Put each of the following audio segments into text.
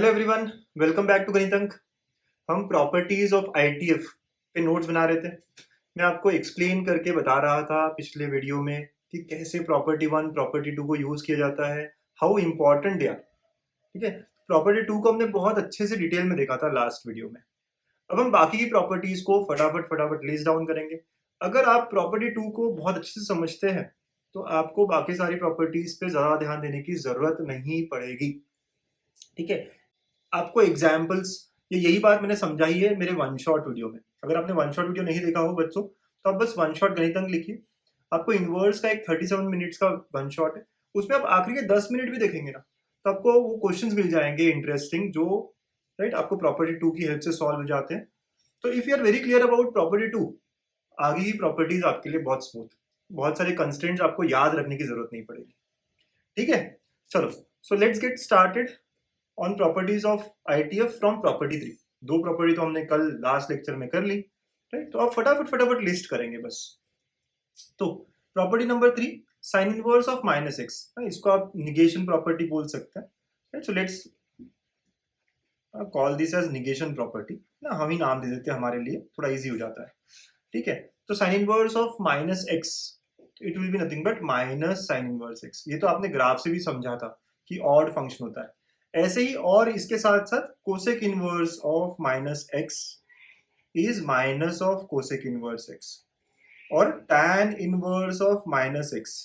Hello everyone, welcome back to Ganitank. हम properties of ITF पे notes बना रहे थे। मैं आपको एक्सप्लेन करके बता रहा था पिछले वीडियो में कि कैसे प्रॉपर्टी वन प्रॉपर्टी टू को यूज किया जाता है, हाउ इम्पोर्टेंट दे आर। ठीक है, प्रॉपर्टी टू को हमने बहुत अच्छे से डिटेल में देखा था लास्ट वीडियो में। अब हम बाकी की प्रॉपर्टीज को फटाफट फटाफट लिस्ट डाउन करेंगे। अगर आप प्रॉपर्टी टू को बहुत अच्छे से समझते हैं तो आपको बाकी सारी प्रॉपर्टीज पे ज्यादा ध्यान देने की जरूरत नहीं पड़ेगी। ठीक है, आपको एग्जाम्पल्स, ये यही बात मैंने समझाई है मेरे वन शॉट वीडियो में। अगर आपने वन शॉट वीडियो नहीं देखा हो बच्चों, तो आप बस वन शॉट गणितंक लिखिए। आपको इनवर्स का एक 37 मिनट्स का वन शॉट है, उसमें आप आखिरी के 10 मिनट भी देखेंगे ना, तो आपको वो क्वेश्चंस मिल जाएंगे इंटरेस्टिंग, जो राइट आपको प्रॉपर्टी टू की हेल्प से सॉल्व हो जाते हैं। तो if you are very clear about property two, आगे की प्रॉपर्टीज आपके लिए बहुत स्मूथ, बहुत सारे कंस्ट्रेंट्स आपको याद रखने की जरूरत नहीं पड़ेगी। ठीक है, चलो, so let's get started on properties of ITF from property three. दो प्रॉपर्टी तो हमने कल लास्ट लेक्चर में कर ली, राइट? तो आप फटाफट फटाफट लिस्ट करेंगे बस। तो property number three, sine inverse of minus x, इसको आप निगेशन प्रॉपर्टी बोल सकते हैं, right? So let's call this as negation property ना, हम ही नाम दे देते हैं, हमारे लिए थोड़ा इजी हो जाता है। ठीक है, तो sine inverse of minus x, it will be nothing but minus sine inverse x. ये तो आपने ग्राफ से भी समझा था कि ऑड फंक्शन होता है। ऐसे ही और इसके साथ साथ cosec inverse of minus x is minus of cosec inverse x, और tan inverse of minus x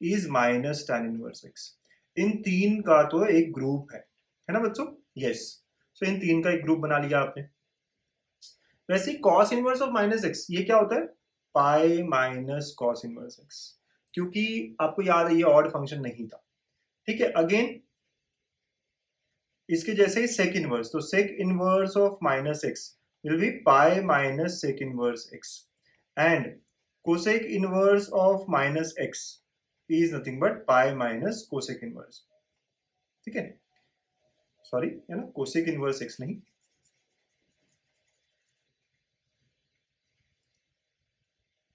is minus tan inverse x. इन तीन का तो एक ग्रुप है ना बच्चों? यस, सो इन तीन का एक ग्रुप बना लिया आपने। वैसे ही cos inverse of minus x, ये क्या होता है? Pi minus cos inverse x, क्योंकि आपको याद है ये ऑड फंक्शन नहीं था। ठीक है, अगेन इसके जैसे ही सेक इनवर्स, तो sec inverse of minus x will be pi minus sec inverse x, and cosec inverse of minus x is nothing but pi minus cosec inverse. ठीक है, सॉरी, है ना, कोसेक इनवर्स एक्स नहीं।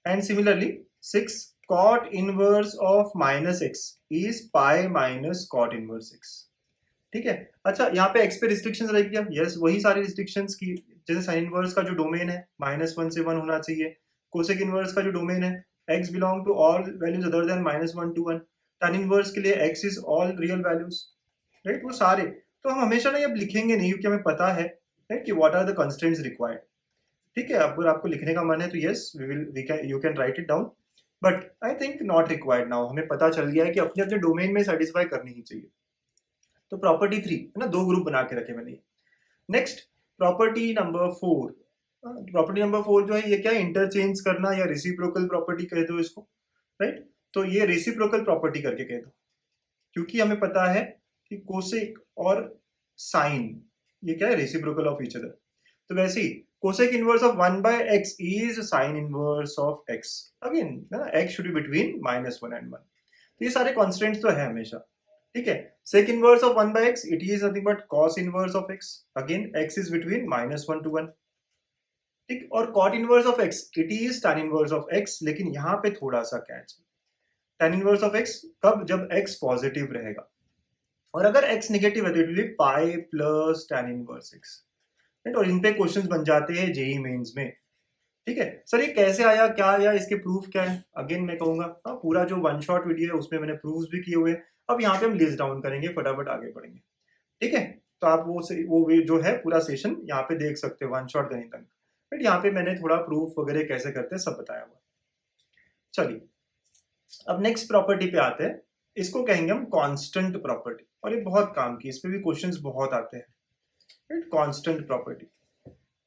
And similarly 6 cot inverse of minus x is pi minus cot inverse x. ठीक है, अच्छा, यहाँ पे एक्स पे रिस्ट्रिक्शंस रह गया। यस, वही सारी रिस्ट्रिक्शंस की, जैसे साइन इनवर्स का जो डोमेन है -1 से 1 होना चाहिए, कोसेक इनवर्स का जो डोमेन है x belong to all values other than -1 to 1, tan inverse के लिए x is all real values, right? वो सारे तो हम हमेशा ना अब लिखेंगे नहीं, क्योंकि हमें पता है, राइट, कि what are the constraints required. ठीक है, अगर आपको लिखने का मन है तो yes, we can, you can write it down, but I think not required now. हमें पता चल गया है कि अपने अपने डोमेन में सेटिस्फाई करनी ही चाहिए। तो प्रॉपर्टी थ्री है ना, दो ग्रुप बना के रखे मैंने। Next property number four, property number four जो है ये क्या है? इंटरचेंज करना, या रेसिप्रोकल प्रॉपर्टी कह दो इसको, राइट? तो ये रेसिप्रोकल प्रॉपर्टी करके कह दो, क्योंकि हमें पता है कि कोसेक और साइन ये क्या है? Reciprocal of each other. तो वैसे ही cosec inverse of 1/x is sine inverse of x, again x should be between -1 and 1। तो ये सारे कॉन्स्टेंट्स तो है हमेशा। ठीक है, sec inverse of 1/x, it is nothing but cos inverse of x, again x is between -1 to 1। ठीक, और cot inverse of x, it is tan inverse of x, लेकिन यहाँ पे थोड़ा सा कैच है। tan inverse of x कब? जब x पॉजिटिव रहेगा, और अगर x नेगेटिव है तो it will be pi plus tan inverse x, right? और इन पे क्वेश्चंस बन जाते हैं जेई मेंस में। ठीक है सर, ये कैसे आया, क्या आया, इसके प्रूफ क्या है? अगेन मैं कहूंगा, पूरा जो वन शॉट वीडियो है उसमें मैंने प्रूफ भी किए हुए हैं। अब यहाँ पे हम लिस्ट डाउन करेंगे, फटाफट आगे बढ़ेंगे। ठीक है, तो आप वो जो है पूरा सेशन यहाँ पे देख सकते हो, वन शॉट गणितंक, बट यहाँ पे मैंने थोड़ा प्रूफ वगैरह कैसे करते हैं सब बताया हुआ। चलिए, अब नेक्स्ट प्रॉपर्टी पे आते हैं, इसको कहेंगे हम कांस्टेंट प्रॉपर्टी, और ये बहुत काम की, इस पे भी क्वेश्चंस बहुत आते हैं, राइट? कांस्टेंट प्रॉपर्टी,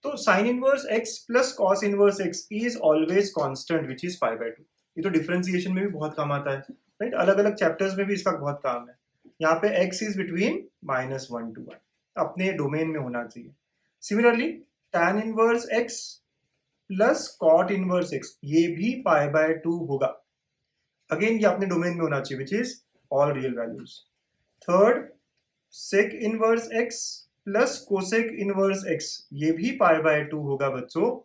तो sine inverse x plus cos inverse x is always constant which is pi by 2। ये तो डिफरेंशिएशन में भी बहुत काम आता है, राइट? अलग अलग चैप्टर्स में भी इसका बहुत काम है। यहाँ पे x इज बिटवीन -1 to 1, अपने डोमेन में होना चाहिए। Similarly tan inverse x plus cot inverse x, ये भी पाई बाय 2 होगा, अगेन ये अपने डोमेन में होना चाहिए which is all real values. Third, sec inverse x plus cosec inverse x, ये भी पाई बाय 2 होगा बच्चों,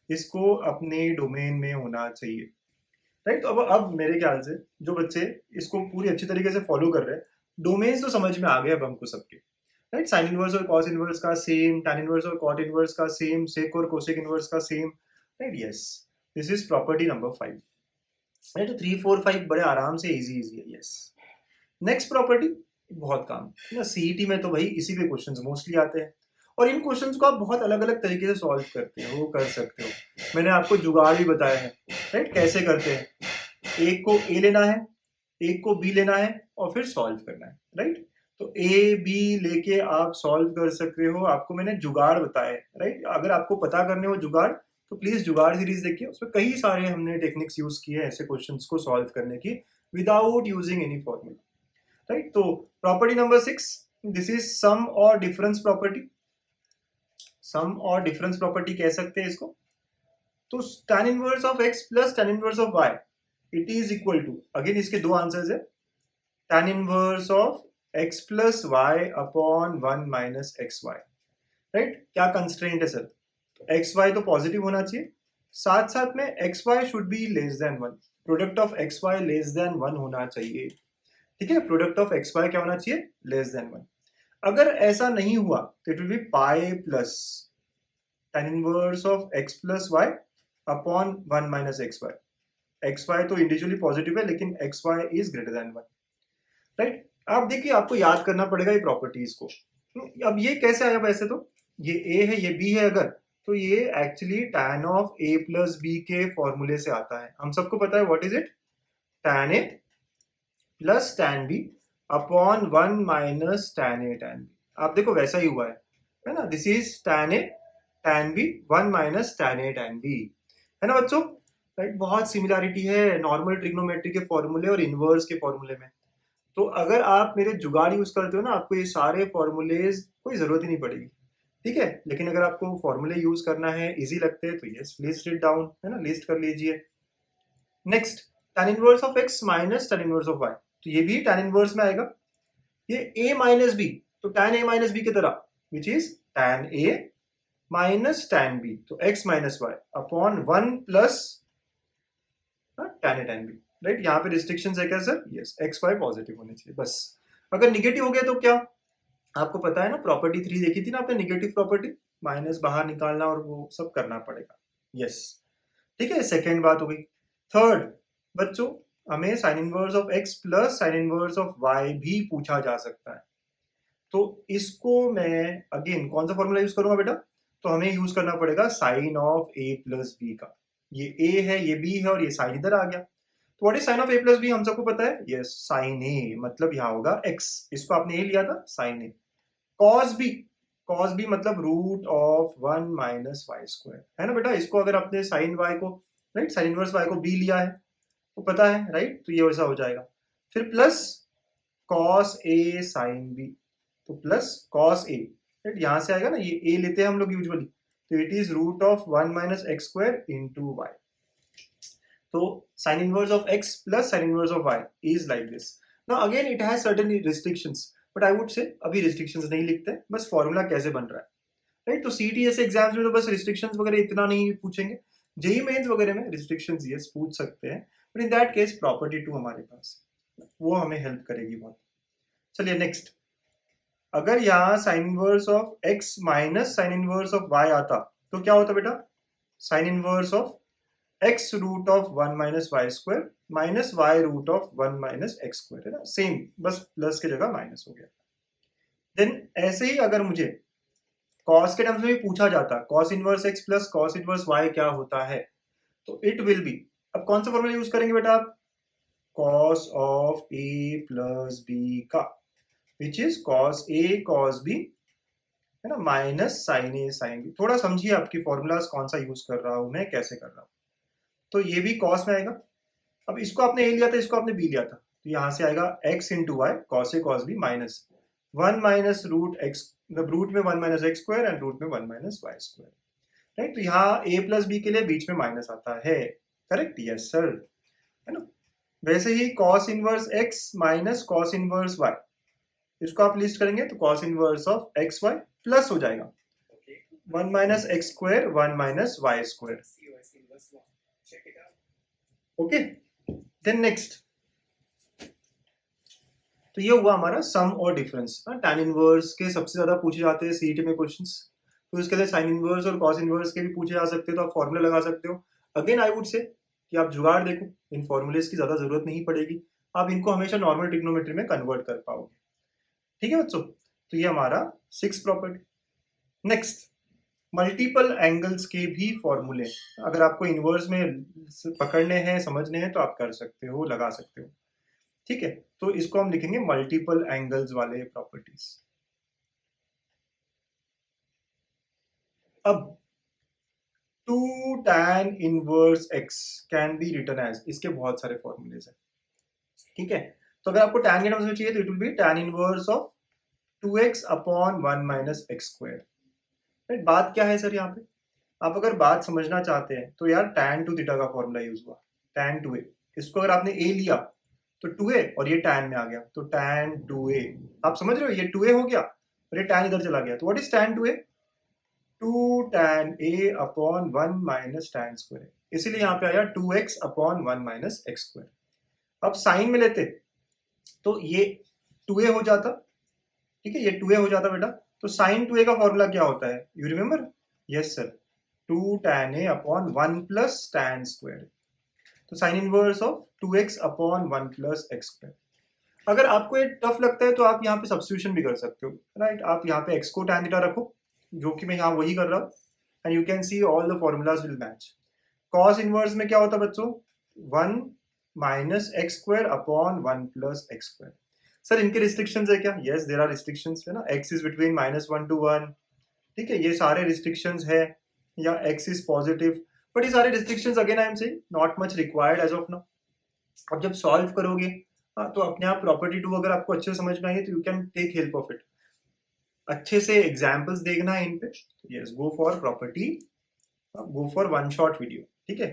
इसको अपने डोमेन में होना चाहिए, राइट? तो अब मेरे ख्याल से जो बच्चे इसको पूरी अच्छी तरीके से फॉलो कर रहे हैं, डोमेन्स तो समझ में आ गए अब हमको सबके। राइट, साइन इनवर्स और कॉस इनवर्स का सेम, tan इनवर्स और कॉट इनवर्स का सेम, सेक और कोसेक इनवर्स का same, right, yes, this is property number 5, right. तो 3 4 5 बड़े आराम से इजी इजी है, यस। नेक्स्ट प्रॉपर्टी बहुत काम ना, सीईटी में तो भाई इसी पे क्वेश्चंस मोस्टली आते हैं, और इन क्वेश्चंस को आप बहुत अलग अलग तरीके से सॉल्व करते हो, वो कर सकते हो। मैंने आपको जुगाड़ भी बताया है, राइट, कैसे करते हैं। एक को ए लेना है, एक को बी लेना है, और फिर सॉल्व करना है, राइट। तो ए बी लेके आप सॉल्व कर सकते हो, आपको मैंने जुगाड़ बताया है, राइट। अगर आपको पता करने हो जुगाड़, तो प्लीज जुगाड़ सीरीज देखिए, उसमें कई सारे हमने टेक्निक्स यूज किए हैं ऐसे क्वेश्चंस को सॉल्व करने की without using any formula, right. तो property number 6, this is sum और डिफरेंस प्रॉपर्टी, सम और डिफरेंस प्रॉपर्टी कह सकते हैं इसको। तो tan inverse of x plus tan inverse of y, it is equal to, again इसके दो आंसर्स है, tan inverse of x plus y upon 1 minus x y, right. क्या कंस्ट्रेंट है सर, तो एक्स वाई तो पॉजिटिव होना चाहिए, साथ साथ में x y should be less than 1, product of x y less than 1 होना चाहिए, ठीक है। प्रोडक्ट ऑफ एक्स वाई क्या होना चाहिए, लेस देन 1। अगर ऐसा नहीं हुआ तो it will be pi plus tan inverse of x plus y upon 1 minus x y, x y तो इंडिविजुअली पॉजिटिव है लेकिन x y is greater than 1, right. आप देखिए, आपको याद करना पड़ेगा ये प्रॉपर्टीज को। अब ये कैसे आया, वैसे तो ये a है ये b है, अगर तो ये actually tan of a plus b के फॉर्मूले से आता है, हम सबको पता है what is it, tan a plus tan b upon 1 minus tan a tan b। आप देखो वैसा ही हुआ है ना, this is tan a tan b 1 minus tan a tan b, है ना बच्चों, राइट। बहुत सिमिलैरिटी है नॉर्मल ट्रिग्नोमेट्री के फॉर्मूले और इनवर्स के फॉर्मूले में। तो अगर आप मेरे जुगाड़ यूज करते हो ना, आपको ये सारे फॉर्मूलेज कोई जरूरत ही नहीं पड़ेगी, ठीक है। लेकिन अगर आपको फॉर्मूले यूज करना है, इजी लगते हैं, तो यस लिस्ट इट डाउन, है ना, लिस्ट कर लीजिए। Next, tan inverse of x minus tan inverse of y, तो ये भी tan इनवर्स में आएगा। ये a माइनस b, तो tan a माइनस b की तरह, which is tan a minus tan b, तो x minus y upon 1 plus tan a tan b, राइट। यहाँ पे रिस्ट्रिक्शंस है क्या sir, yes, x y positive होने चाहिए बस। अगर निगेटिव हो गया तो क्या, आपको पता है ना, प्रॉपर्टी 3 देखी थी ना आपने, निगेटिव प्रॉपर्टी, माइनस बाहर निकालना और वो सब करना पड़ेगा, यस, ठीक है। सेकेंड बात हो गई। थर्ड बच्चों, हमें sine inverse of x plus sine inverse of y भी पूछा जा सकता है, तो इसको मैं अगेन कौन सा फॉर्मूला यूज करूंगा बेटा, तो हमें यूज करना पड़ेगा sine of a plus b का, ये ए है ये बी है और ये साइन इधर आ गया, तो what is sine of a plus b हम सबको पता है, यस, साइन ए, मतलब यहाँ होगा एक्स, इसको आपने ए लिया था sine a, cos b, cos b मतलब root of 1 minus y square, है ना बेटा। इसको अगर आपने साइन वाई को, राइट, साइन इनवर्स वाई को बी लिया है तो पता है, राइट, तो ये वैसा हो जाएगा। फिर plus cos A sine B, तो प्लस कॉस ए, राइट, यहां से आएगा ना, ये ए लेते हैं हम लोग यूजुअली, तो it is root of 1 minus x square into y, तो sin inverse of x plus sin inverse of y is like this. Now again it has certain restrictions, but I would say अभी restrictions नहीं लिखते, बस formula कैसे बन रहा है, right. तो सीटी जैसे एग्जाम्स में तो बस रिस्ट्रिक्शंस वगैरह इतना नहीं पूछेंगे, जेई मेंस वगैरह में रिस्ट्रिक्शंस यस पूछ सकते हैं, but in that case property 2 हमारे पास, वो हमें हेल्प करेगी बहुत। चलिए नेक्स्ट, अगर यहाँ sine inverse of x minus sine inverse of y आता तो क्या होता बेटा, sine inverse of x root of 1 minus y square minus y root of 1 minus x square, है ना, सेम, बस प्लस की जगह माइनस हो गया। देन ऐसे ही अगर मुझे कॉस के टर्म्स में भी पूछा जाता, cos inverse x plus cos inverse y क्या होता है, तो इट विल बी, अब कौन सा फॉर्मूला यूज करेंगे बेटा आप, cos of a plus b का, which is cos a cos b, है ना, minus sine a sine b। थोड़ा समझिए आपकी फॉर्मूलाज कौन सा यूज कर रहा हूं मैं, कैसे कर रहा हूं। तो ये भी कॉस में आएगा, अब इसको आपने ए लिया था, इसको आपने बी लिया था, तो यहां से आएगा x into y cos A cos B minus 1 minus root x, मतलब रूट में 1 minus x square and root में 1 माइनस वाई स्क्वायर, राइट। तो यहाँ a प्लस बी के लिए बीच में माइनस आता है, करेक्ट, यस सर, है ना। वैसे ही cos inverse x minus cos inverse y, इसको आप लिस्ट करेंगे तो cos inverse of x y plus हो जाएगा 1 minus x square 1 minus y square, okay. Then next, तो ये हुआ हमारा सम और डिफरेंस। tan इनवर्स के सबसे ज्यादा पूछे जाते हैं सीईटी में क्वेश्चंस, तो इसके लिए साइन इनवर्स और कॉस इनवर्स के भी पूछे जा सकते हैं, तो आप फॉर्मूला लगा सकते हो। अगेन आई वुड से कि आप जुगाड़ देखो, इन फॉर्मूलेस की ज्यादा जरूरत नहीं पड़ेगी, आप इनको हमेशा नॉर्मल ट्रिग्नोमेट्री में कन्वर्ट कर पाओगे। ठीक है बच्चों, तो ये हमारा 6 प्रॉपर्टी। नेक्स्ट, मल्टीपल एंगल्स के भी फॉर्मूले, अगर आपको इनवर्स में पकड़ने हैं, समझने हैं, तो आप कर सकते हो, लगा सकते हो। ठीक है, तो इसको हम लिखेंगे मल्टीपल एंगल्स वाले प्रॉपर्टीज। अब 2 tan inverse x can be written as, इसके बहुत सारे फॉर्मूलेज हैं। ठीक है, तो अगर आपको tan के टर्म्स में चाहिए तो it will B tan inverse of 2x upon 1 minus x square. बात क्या है सर यहाँ पे, आप अगर बात समझना चाहते हैं तो यार tan टू थीटा का फॉर्मूला यूज हुआ, tan 2a, इसको अगर आपने a लिया तो 2a और ये tan में आ गया, तो tan 2a, आप समझ रहे हो, ये 2a हो गया और ये tan इधर चला गया, तो what is tan 2a, 2 tan a upon 1 minus tan square, इसीलिए यहाँ पे आया 2x upon 1 minus x square. अब साइन में लेते तो ये 2a हो जाता, ठीक है, ये 2a हो जाता बेटा, तो साइन 2a का फॉर्मूला क्या होता है, you remember, yes sir, 2 tan a upon 1 plus tan square, तो sine inverse of 2x upon 1 plus x square. अगर आपको ये टफ लगता है तो आप यहाँ पे सब्स्टिट्यूशन भी कर सकते हो, राइट, आप यहाँ पे x को tan थीटा रखो, जो कि मैं यहाँ वही कर रहा हूँ, and you can see all the formulas will match. Cos inverse में क्या होता है बच्चों, 1 minus x square upon 1 plus x square. Sir इनके रिस्ट्रिक्शंस है क्या, यस देयर आर रिस्ट्रिक्शंस, है ना, x इज बिटवीन -1 to 1, ठीक है, ये सारे रिस्ट्रिक्शंस है, या x इज पॉजिटिव, बट ये सारे restrictions again I am saying not much required as of now. अब जब सॉल्व करोगे तो अपने आप प्रॉपर्टी 2 अगर आपको अच्छे से समझ में आई तो you can take help of it, अच्छे से एग्जाम्पल्स देखना है इन पे, yes go for property, go for one shot video, ठीक है,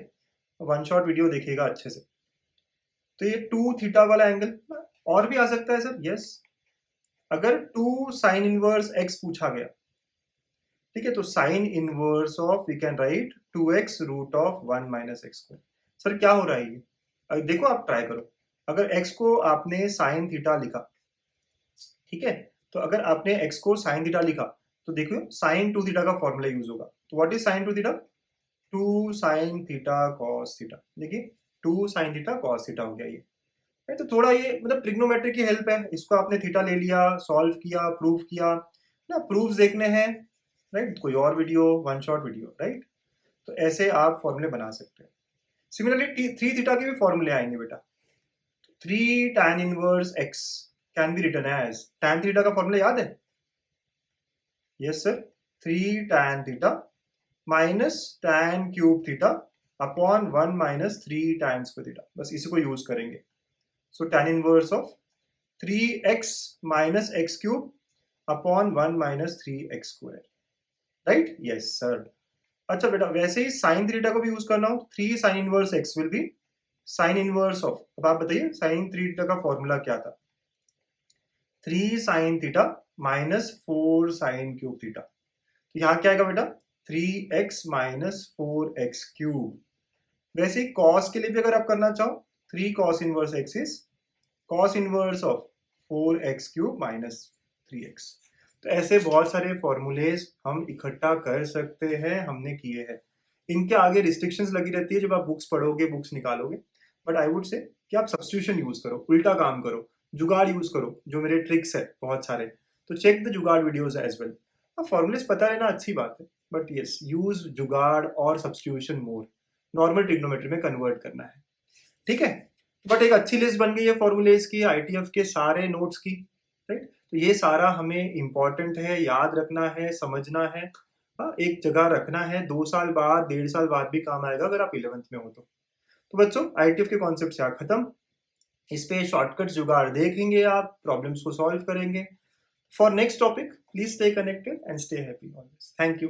वन शॉट वीडियो देखिएगा अच्छे से। तो ये 2 थीटा वाला एंगल और भी आ सकता है सर, यस, अगर 2 साइन इनवर्स x पूछा गया, ठीक है, तो sine inverse of we can write 2x root of 1 minus x square. Sir क्या हो रहा है ये, देखो आप ट्राई करो, अगर x को आपने साइन थीटा लिखा, ठीक है, तो अगर आपने x को साइन थीटा लिखा तो देखो साइन 2 थीटा का फॉर्मूला यूज होगा, तो what is sign 2 theta, 2 sine theta cos theta, देखिए 2 साइन थीटा कॉस थीटा हो गया ये। तो थोड़ा ये मतलब ट्रिग्नोमेट्री की हेल्प है, इसको आपने थीटा ले लिया, सॉल्व किया, प्रूफ किया ना, प्रूफ्स देखने हैं, राइट, कोई और video, one shot video, right, तो ऐसे आप फॉर्मूले बना सकते हैं। सिमिलरली 3 थीटा के भी फॉर्मूले आएंगे बेटा, 3 tan inverse x can be written as, tan theta का फॉर्मूला याद है, yes sir, 3 tan theta minus tan cube theta upon 1 minus 3 tan square theta, बस इसी को यूज करेंगे। So tan inverse of 3x minus x cube upon 1 minus 3x square, right, yes sir. अच्छा बेटा वैसे ही साइन थीटा को भी use करना हो, 3 sine inverse x will be sign inverse of, अब आप बताइए साइन थीटा का फॉर्मूला क्या था, 3 sine theta minus 4 sine cube theta, तो यहाँ क्या आएगा बेटा 3x माइनस 4x क्यूब। वैसे ही कॉस के लिए भी अगर आप करना चाहो, 3 cos inverse x is cos inverse of 4x cube minus 3x। तो ऐसे बहुत सारे फॉर्मूलेज हम इकट्ठा कर सकते हैं, हमने किए हैं। इनके आगे रिस्ट्रिक्शंस लगी रहती है जब आप बुक्स पढ़ोगे, बुक्स निकालोगे, बट आई वुड से कि आप सब्स्टिट्यूशन यूज करो, उल्टा काम करो, जुगाड़ यूज करो, जो मेरे ट्रिक्स है बहुत सारे, तो चेक द जुगाड़ वीडियोस एज वेल। फॉर्मूलेज पता है ना, अच्छी बात है, बट यस यूज जुगाड़ और सब्स्टिट्यूशन मोर, नॉर्मल ट्रिग्नोमेट्री में कन्वर्ट करना है, ठीक है। बट एक अच्छी लिस्ट बन गई है फॉर्मूलेज की, ITF के सारे नोट्स की, राइट, तो ये सारा हमें इंपॉर्टेंट है, याद रखना है, समझना है, एक जगह रखना है, 2 साल बाद 1.5 साल बाद भी काम आएगा अगर आप 11th में हो तो बच्चों ITF के कॉन्सेप्ट यहाँ खत्म, इस पे शॉर्टकट जुगाड़ देखेंगे आप, प्रॉब्लम्स को सॉल्व करेंगे। For next topic please stay connected and stay happy always, thank you.